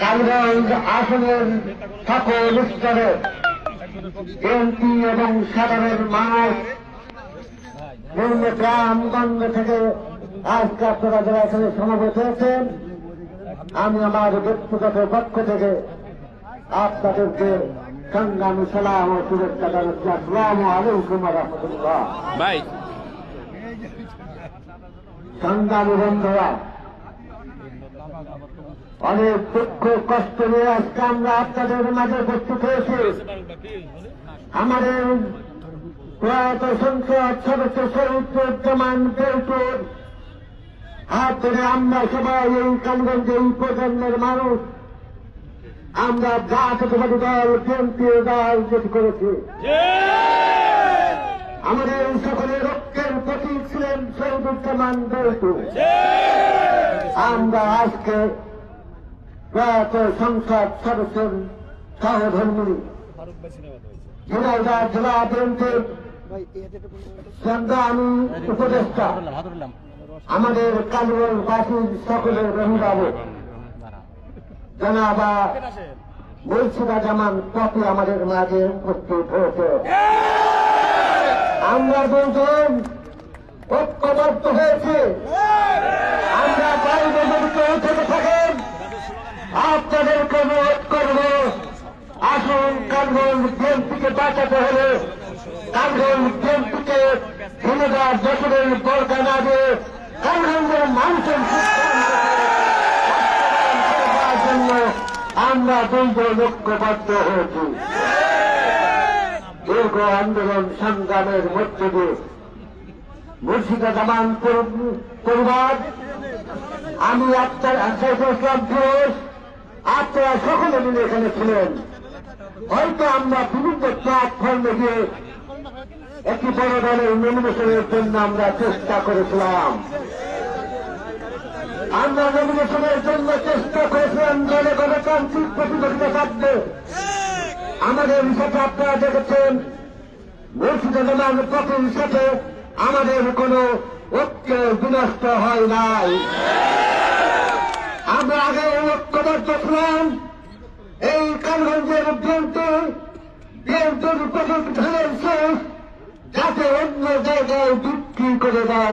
কালীগঞ্জ আসনের সকল স্তরের এমপি এবং সাধারণ মানুষ বিভিন্ন গ্রামগঞ্জ থেকে আজকে আপনারা যারা এখানে সমবেত হয়েছেন, আমি আমার ব্যক্তিগত পক্ষ থেকে আপনাদেরকে সংগ্রামী সালাম ও শুভেচ্ছা জানাচ্ছি। আসসালামু আলাইকুম ওয়া রাহমাতুল্লাহ। সংগ্রামী বন্ধুরা, অনেক দুঃখ কষ্ট নিয়ে আজকে আমরা আপনাদের মাঝে উপস্থিত হয়েছি। আমাদের প্রয়াত সংসদ সদস্য শরীফুজ্জামান পল্টুর হাত ধরে আমরা সবাই এই কালীগঞ্জে এই প্রজন্মের মানুষ আমরা জাতীয়তাবাদী দল বিএনপি দল যেটি করেছি। আমাদের সকলের রক্ষের প্রতীক ছিলেন শরীফুজ্জামান পল্টু। আমরা আজকে প্রয়াত সংসদ সদস্য সহধর্মিনী ঝিনাইদহ জেলা বিএনপির সংগ্রামী উপদেষ্টা আমাদের কালীগঞ্জবাসীর সকলের রহিবাবু জনাবা মুর্শিদা জামান পপি আমাদের মাঝে উপস্থিত হয়েছে। আমরা দুজন ঐক্যবদ্ধ হয়েছি। আমরা বাইরে যদি কেউ থেকে থাকেন আপনাদেরকে অনুরোধ করব, আসুন কালীগঞ্জ বিএনপিকে বাঁচাতে হলে কালীগঞ্জ বিএনপিকে 2000 বছরের বর্গা না দিয়ে কালীগঞ্জের মানুষের জন্য আমরা দুইজন ঐক্যবদ্ধ হয়েছি। দীর্ঘ আন্দোলন সংগ্রামের মধ্য দিয়ে মুর্শিদা জামান পরিবার, আমি আপনার সাইফুল ইসলাম ফিরোজ, আপনারা সকলে মিলে এখানে ছিলেন। হয়তো আমরা বিভিন্ন প্ল্যাটফর্মে গিয়ে একটি বড় দলের নমিনেশনের জন্য আমরা চেষ্টা করেছিলাম। আমরা নমিনেশনের জন্য চেষ্টা করেছিলাম দলে গণতান্ত্রিক প্রতিযোগিতা থাকবে। আমাদের সাথে আপনারা দেখেছেন মুর্শিদা জামান পপির সাথে আমাদের কোন ঐক্য বিনষ্ট হয় নাই। আমরা আগে ঐক্যবদ্ধ ছিলাম। এই কালীগঞ্জের বিএনপির প্রতীক ধানের শেষ যাতে অন্য জায়গায় বিক্রি করে দেয়।